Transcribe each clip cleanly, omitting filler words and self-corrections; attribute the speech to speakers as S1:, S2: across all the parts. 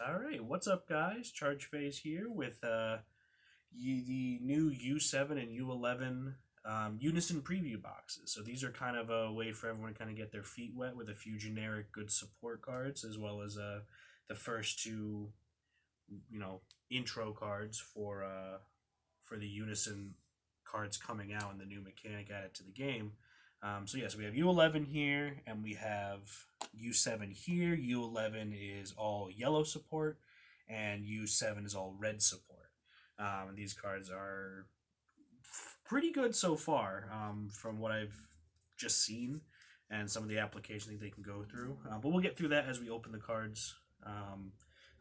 S1: All right, what's up, guys? Charge Phase here with the new U7 and U11 Unison preview boxes. So these are kind of a way for everyone to kind of get their feet wet with a few generic good support cards, as well as the first two, intro cards for the Unison cards coming out and the new mechanic added to the game. So yes, we have U11 here, and we have U7 here. U11 is all yellow support, and U7 is all red support. These cards are pretty good so far, from what I've just seen, and some of the applications they can go through. But we'll get through that as we open the cards. I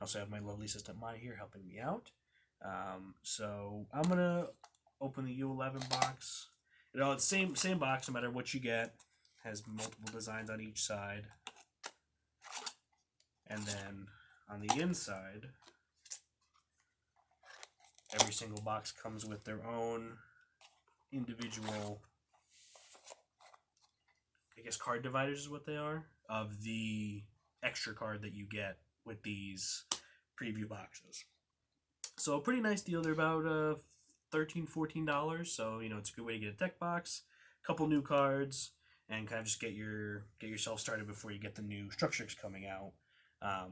S1: also have my lovely assistant Maya here helping me out. So I'm gonna open the U11 box. It's same box no matter what you get. Has multiple designs on each side, and then on the inside, every single box comes with their own individual, I guess, card dividers is what they are, of the extra card that you get with these preview boxes. So a pretty nice deal. They're about $13-14. So it's a good way to get a deck box, a couple new cards, and kind of just get yourself started before you get the new structures coming out,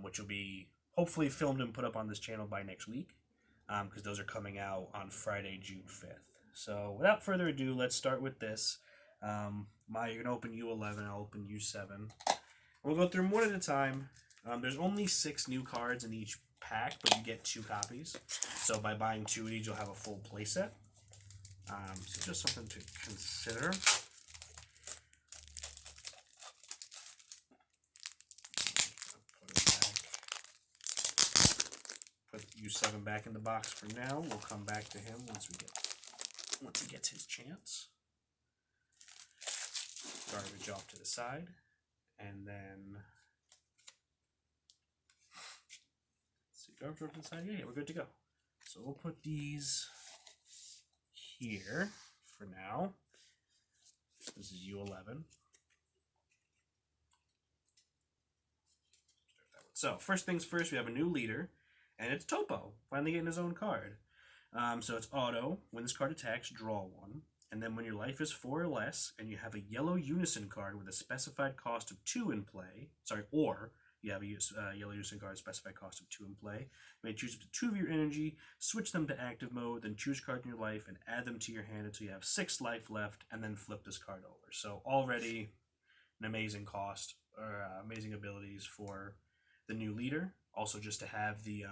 S1: which will be hopefully filmed and put up on this channel by next week, because those are coming out on Friday, June 5th. So without further ado, let's start with this. Maya, you're gonna open U11. I'll open U7. We'll go through them one at a time. There's only 6 new cards in each pack, but you get 2 copies. So by buying 2 of these, you'll have a full playset. So just something to consider. Put U7 back in the box for now. We'll come back to him once he gets his chance. Garbage off to the side, and then garbage off to the side. Yeah, we're good to go. So we'll put these here for now. This is U11. So first things first, we have a new leader, and it's Topo, finally getting his own card. So it's auto. When this card attacks, draw 1. And then when your life is 4 or less, and you have a yellow Unison card with a specified cost of 2 in play, or you have a yellow Unison card specified cost of 2 in play, you may choose up to 2 of your energy, switch them to active mode, then choose a card in your life and add them to your hand until you have 6 life left, and then flip this card over. So already an amazing cost, or amazing abilities for the new leader. Also just to have the,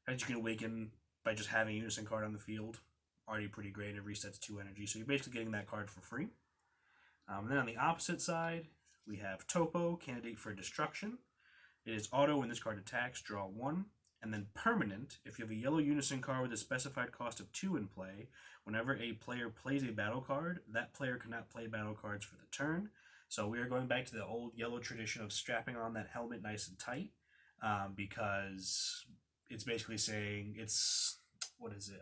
S1: as you can awaken by just having a Unison card on the field, already pretty great. It resets 2 energy, so you're basically getting that card for free. And then on the opposite side, we have Topo, candidate for destruction. It is auto. When this card attacks, draw 1. And then permanent, if you have a yellow Unison card with a specified cost of 2 in play, whenever a player plays a battle card, that player cannot play battle cards for the turn. So we are going back to the old yellow tradition of strapping on that helmet nice and tight, because it's basically saying it's, what is it?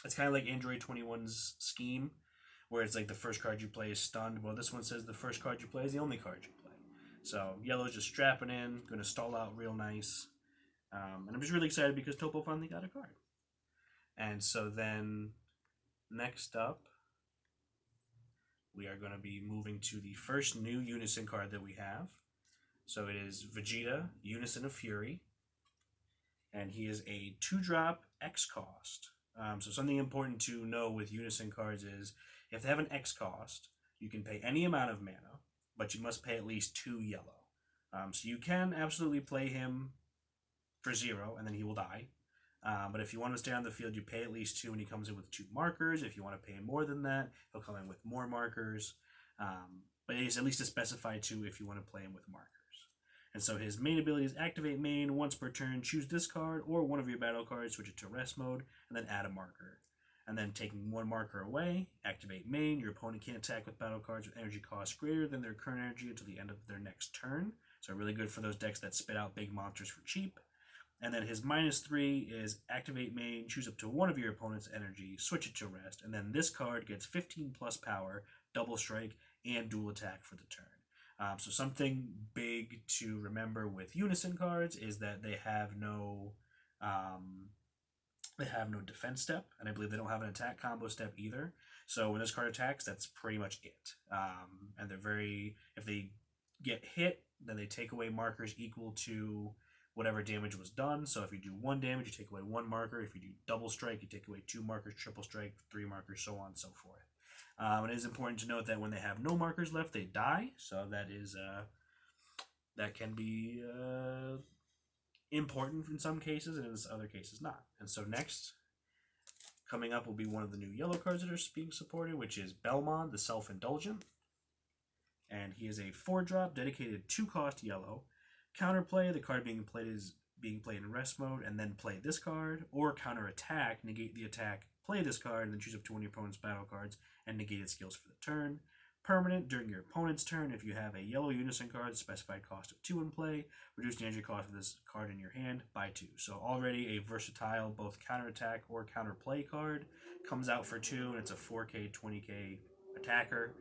S1: It's kind of like Android 21's scheme, where it's like the first card you play is stunned. Well, this one says the first card you play is the only card you play. So yellow's just strapping in, going to stall out real nice. And I'm just really excited because Topo finally got a card. And so then next up, we are going to be moving to the first new Unison card that we have. So it is Vegeta, Unison of Fury. And he is a 2-drop X cost. So something important to know with Unison cards is if they have an X cost, you can pay any amount of mana, but you must pay at least 2 yellow. So you can absolutely play him for 0, and then he will die. But if you want to stay on the field, you pay at least 2, and he comes in with 2 markers. If you want to pay more than that, he'll come in with more markers. But it is at least a specified 2 if you want to play him with markers. And so his main ability is activate main. Once per turn, choose this card or one of your battle cards, switch it to rest mode, and then add a marker. And then taking 1 marker away, activate main. Your opponent can't attack with battle cards with energy costs greater than their current energy until the end of their next turn. So really good for those decks that spit out big monsters for cheap. And then his -3 is activate main, choose up to 1 of your opponent's energy, switch it to rest, and then this card gets 15 plus power, double strike, and dual attack for the turn. So something big to remember with Unison cards is that um, they have no defense step, and I believe they don't have an attack combo step either. So when this card attacks, that's pretty much it. And they're very, if they get hit, then they take away markers equal to whatever damage was done. So if you do 1 damage, you take away 1 marker. If you do double strike, you take away 2 markers, triple strike, 3 markers, so on and so forth. It is important to note that when they have no markers left, they die. So that can be important in some cases, and in other cases not. And so next, coming up will be one of the new yellow cards that are being supported, which is Belmont, the Self-Indulgent. And he is a 4-drop dedicated 2-cost yellow. Counterplay, the card being played is being played in rest mode, and then play this card, or counter attack, negate the attack, play this card, and then choose up to one of your opponent's battle cards and negate its skills for the turn. Permanent, during your opponent's turn, if you have a yellow Unison card, specified cost of 2 in play, reduce the energy cost of this card in your hand by 2. So already a versatile both counterattack or counterplay card. Comes out for 2, and it's a 4K, 20K attacker.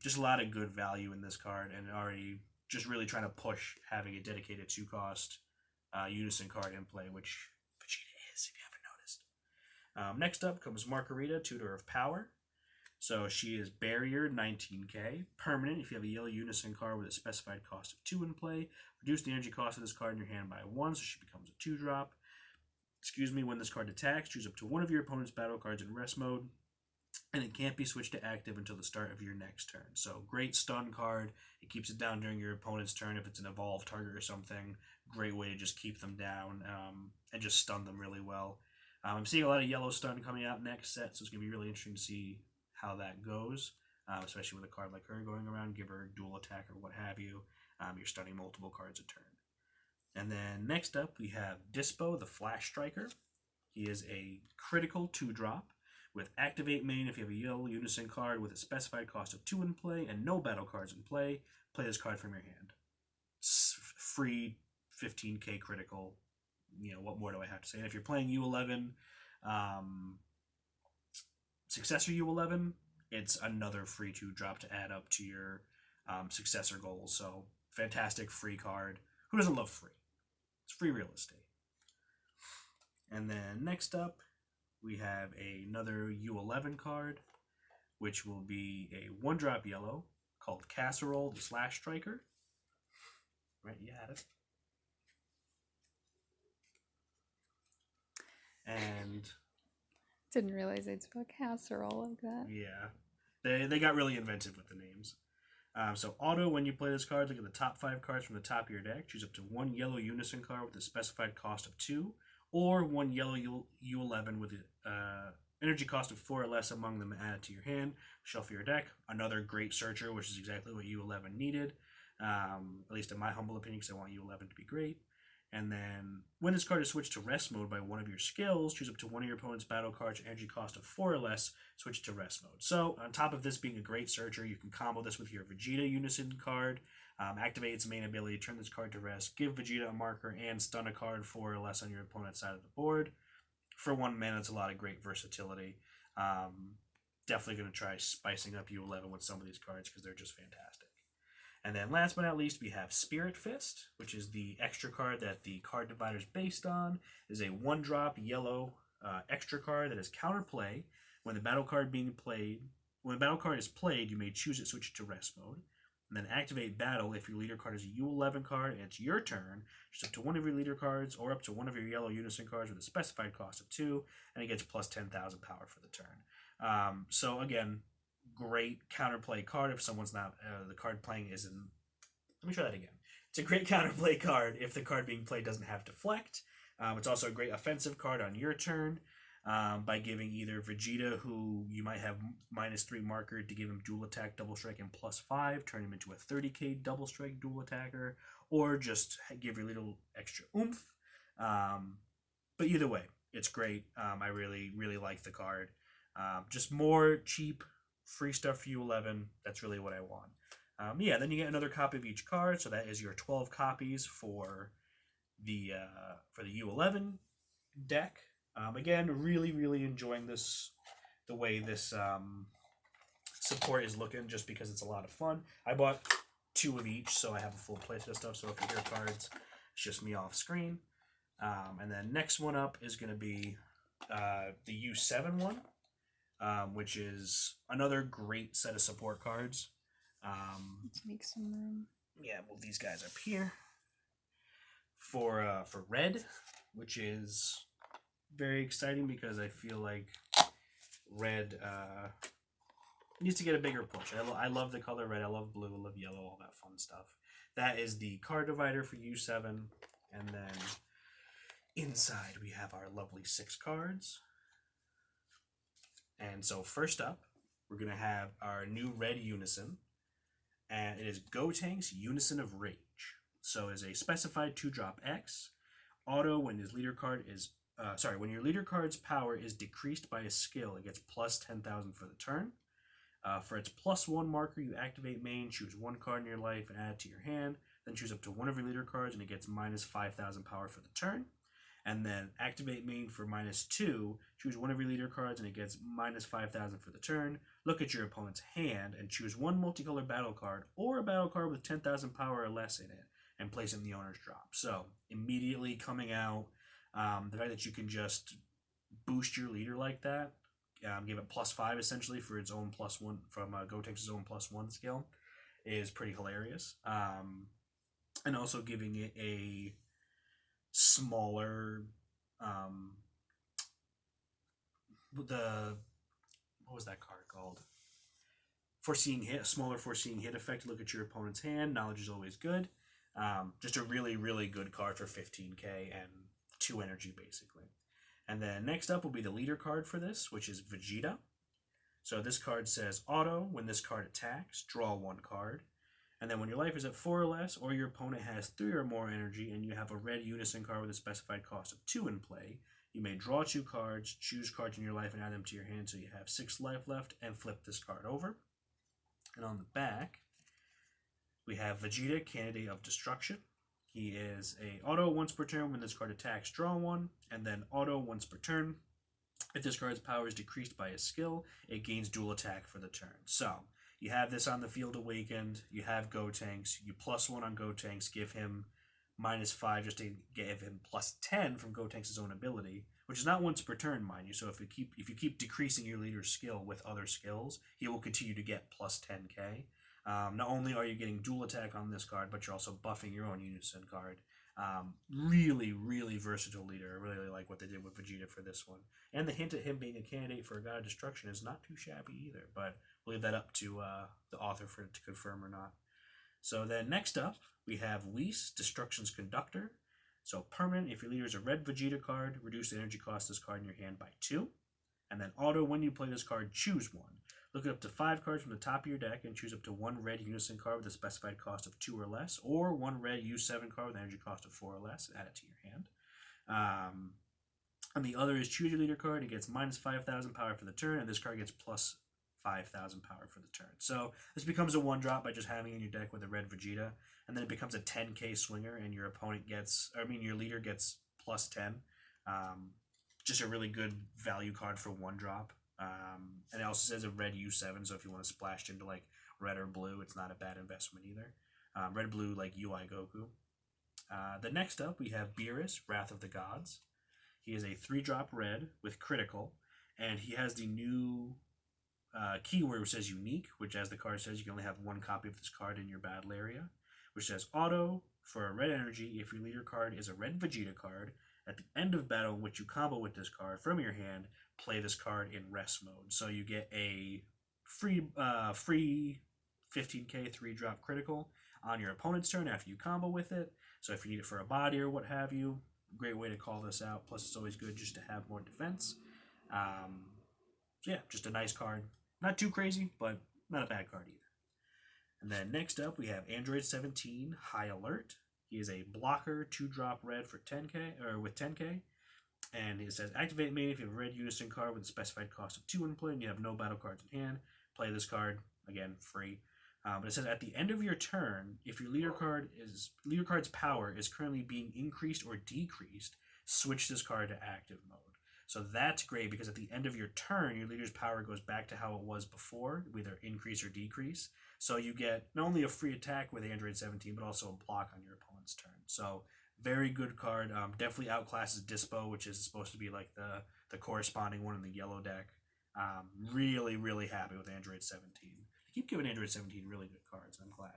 S1: Just a lot of good value in this card, and already just really trying to push having a dedicated 2-cost Unison card in play, which Vegeta is, if you haven't noticed. Next up comes Margarita, Tutor of Power. So she is Barrier, 19k. Permanent, if you have a yellow Unison card with a specified cost of 2 in play, reduce the energy cost of this card in your hand by 1, so she becomes a 2-drop. When this card attacks, choose up to one of your opponent's battle cards in rest mode, and it can't be switched to active until the start of your next turn. So great stun card. It keeps it down during your opponent's turn if it's an evolved target or something. Great way to just keep them down and just stun them really well. I'm seeing a lot of yellow stun coming out next set, so it's going to be really interesting to see how that goes, especially with a card like her going around. Give her dual attack or what have you. You're stunning multiple cards a turn. And then next up we have Dispo, the Flash Striker. He is a critical 2-drop with Activate main. If you have a yellow Unison card with a specified cost of 2 in play and no battle cards in play, play this card from your hand. It's free 15k critical. What more do I have to say? And if you're playing U11, Successor U11, it's another free 2-drop to add up to your successor goals. So fantastic free card. Who doesn't love free? It's free real estate. And then next up, we have another U11 card, which will be a 1-drop yellow called Casserole, the Slash Striker. Right, you had it. And
S2: didn't realize they'd spell casserole like that.
S1: Yeah, they got really inventive with the names. So auto, when you play this card, look at the top 5 cards from the top of your deck. Choose up to 1 yellow Unison card with a specified cost of 2, or 1 yellow U11 with an energy cost of 4 or less among them added to your hand. Shuffle your deck. Another great searcher, which is exactly what U11 needed, at least in my humble opinion, because I want U11 to be great. And then, when this card is switched to rest mode by one of your skills, choose up to one of your opponent's battle cards, energy cost of 4 or less, switch to rest mode. So, on top of this being a great searcher, you can combo this with your Vegeta Unison card, activate its main ability, turn this card to rest, give Vegeta a marker, and stun a card 4 or less on your opponent's side of the board. For 1 mana, it's a lot of great versatility. Definitely going to try spicing up U11 with some of these cards because they're just fantastic. And then last but not least, we have Spirit Fist, which is the extra card that the card divider is based on. It is a 1-drop yellow extra card that is counterplay. When the battle card is played, you may choose it, switch it to rest mode. And then activate battle if your leader card is a U11 card and it's your turn. Just up to one of your leader cards or up to one of your yellow Unison cards with a specified cost of 2, and it gets plus 10,000 power for the turn. So again, great counterplay card if someone's not the card playing isn't. Let me try that again. It's a great counterplay card if the card being played doesn't have deflect. It's also a great offensive card on your turn by giving either Vegeta, who you might have -3 marker, to give him dual attack, double strike, and +5, turn him into a 30k double strike dual attacker, or just give your little extra oomph. But either way, it's great. I really, really like the card. Just more cheap free stuff for U11. That's really what I want. Then you get another copy of each card, so that is your 12 copies for the U11 deck. Again, really, really enjoying the way this support is looking, just because it's a lot of fun. I bought 2 of each, so I have a full playset of stuff. So if you hear cards, it's just me off screen. And then next one up is going to be the U7 one, which is another great set of support cards.
S2: Let's make some room.
S1: Yeah, move these guys up here for red, which is very exciting because I feel like red needs to get a bigger push. I love the color red. I love blue. I love yellow. All that fun stuff. That is the card divider for U7, and then inside we have our lovely 6 cards. And so first up, we're gonna have our new red Unison, and it is Gotank's Unison of Rage. So as a specified 2-drop X, auto when his leader card is when your leader card's power is decreased by a skill, it gets plus 10,000 for the turn. For its +1 marker, you activate main, choose 1 card in your life and add it to your hand. Then choose up to 1 of your leader cards, and it gets minus 5,000 power for the turn. And then activate main for -2, choose 1 of your leader cards, and it gets minus 5,000 for the turn. Look at your opponent's hand and choose 1 multicolored battle card or a battle card with 10,000 power or less in it, and place it in the owner's drop. So immediately coming out, the fact that you can just boost your leader like that, give it +5 essentially for its own +1 from Gotank's own +1 skill, is pretty hilarious. And also giving it a smaller, what was that card called? Foreseeing hit, smaller foreseeing hit effect. Look at your opponent's hand. Knowledge is always good. Just a really, really good card for 15k and 2 energy basically. And then next up will be the leader card for this, which is Vegeta. So this card says auto, when this card attacks, draw 1 card. And then when your life is at 4 or less, or your opponent has 3 or more energy, and you have a red Unison card with a specified cost of 2 in play, you may draw 2 cards, choose cards in your life, and add them to your hand so you have 6 life left, and flip this card over. And on the back, we have Vegeta, Candidate of Destruction. He is a auto once per turn. When this card attacks, draw 1, and then auto once per turn. If this card's power is decreased by a skill, it gains dual attack for the turn. So you have this on the field awakened. You have Gotenks. You +1 on Gotenks. Give him -5 just to give him +10 from Gotenks' own ability, which is not once per turn, mind you. So if you keep decreasing your leader's skill with other skills, he will continue to get +10k. Not only are you getting dual attack on this card, but you're also buffing your own Unison card. Really, really versatile leader. I really like what they did with Vegeta for this one. And the hint at him being a candidate for a God of Destruction is not too shabby either, but we'll leave that up to the author to confirm or not. So then next up, we have Whis, Destruction's Conductor. So permanent, if your leader is a red Vegeta card, reduce the energy cost of this card in your hand by 2. And then auto, when you play this card, choose 1. Look at up to 5 cards from the top of your deck and choose up to 1 red Unison card with a specified cost of 2 or less, or 1 red U7 card with an energy cost of 4 or less, and add it to your hand. And the other is choose your leader card. It gets minus 5,000 power for the turn, and this card gets plus 5,000 power for the turn. So this becomes a 1-drop by just having in your deck with a red Vegeta, and then it becomes a 10k swinger, and your your leader gets plus 10. Just a really good value card for 1-drop. And it also says a red U7, so if you want to splash into like red or blue, it's not a bad investment either. Red blue like UI Goku. The next up we have Beerus, Wrath of the Gods. He is a 3-drop red with critical, and he has the new keyword which says unique, which as the card says you can only have 1 copy of this card in your battle area, which says auto for a red energy. If your leader card is a red Vegeta card, at the end of battle in which you combo with this card from your hand, play this card in rest mode. So you get a free 15k 3-drop critical on your opponent's turn after you combo with it. So if you need it for a body or what have you, great way to call this out. Plus it's always good just to have more defense. So yeah, just a nice card. Not too crazy, but not a bad card either. And then next up we have Android 17, High Alert. He is a blocker 2-drop red for 10k, or with 10k. And it says activate main if you have a red Unison card with a specified cost of 2 in play and you have no battle cards in hand. Play this card, again, free. But it says at the end of your turn, if your leader card's power is currently being increased or decreased, switch this card to active mode. So that's great because at the end of your turn, your leader's power goes back to how it was before, either increase or decrease. So you get not only a free attack with Android 17, but also a block on your opponent's turn. So very good card. Definitely outclasses Dispo, which is supposed to be like the corresponding one in the yellow deck. Really, really happy with Android 17. I keep giving Android 17 really good cards. I'm glad.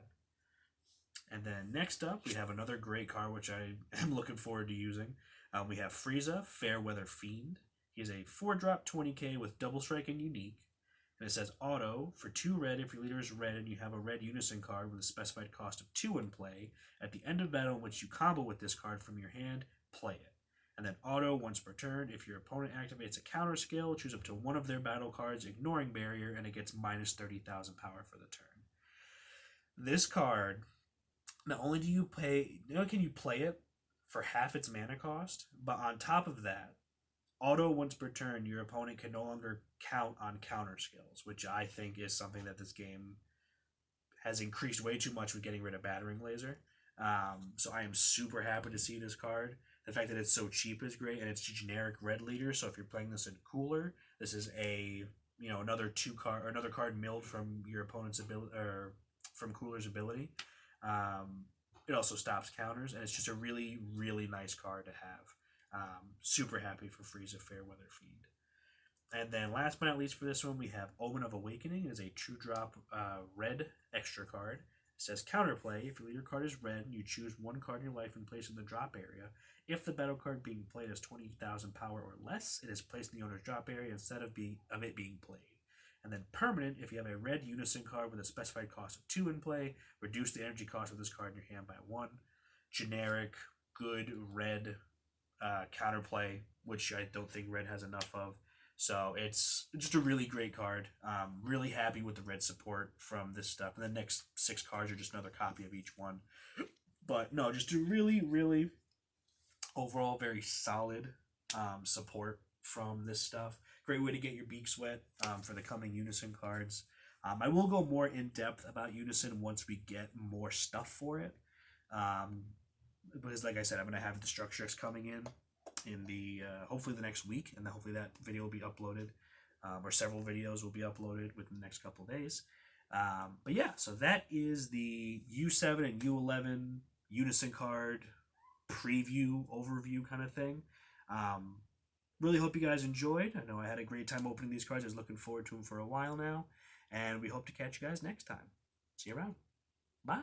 S1: And then next up, we have another great card, which I am looking forward to using. We have Frieza, Fairweather Fiend. He's a 4-drop 20k with double strike and unique. And it says auto, for 2 red, if your leader is red and you have a red Unison card with a specified cost of 2 in play, at the end of battle in which you combo with this card from your hand, play it. And then auto, once per turn, if your opponent activates a counter skill, choose up to one of their battle cards, ignoring barrier, and it gets minus 30,000 power for the turn. This card, not only can you play it for half its mana cost, but on top of that, auto once per turn, your opponent can no longer count on counter skills, which I think is something that this game has increased way too much with getting rid of Battering Laser. So I am super happy to see this card. The fact that it's so cheap is great, and it's a generic red leader. So if you're playing this in Cooler, this is another card milled from your opponent's ability or from Cooler's ability. It also stops counters, and it's just a really, really nice card to have. Super happy for Frieza Fairweather Fiend. And then last but not least for this one, we have Omen of Awakening. It is a 2-drop red extra card. It says counterplay. If your leader card is red, you choose one card in your life and place it in the drop area. If the battle card being played has 20,000 power or less, it is placed in the owner's drop area instead of it being played. And then permanent, if you have a red Unison card with a specified cost of 2 in play, reduce the energy cost of this card in your hand by 1. Generic, good red counterplay, which I don't think red has enough of. So it's just a really great card. Really happy with the red support from this stuff. And the next 6 cards are just another copy of each one. But no, just a really, really overall very solid support from this stuff. Great way to get your beaks wet for the coming Unison cards. I will go more in depth about Unison once we get more stuff for it. Because like I said, I'm going to have Destructrix coming in the hopefully the next week, and then hopefully that video will be uploaded, or several videos will be uploaded within the next couple of days. But yeah, so that is the U7 and U11 Unison card preview overview kind of thing. Really hope you guys enjoyed. I know I had a great time opening these cards. I was looking forward to them for a while now, and we hope to catch you guys next time. See you around. Bye.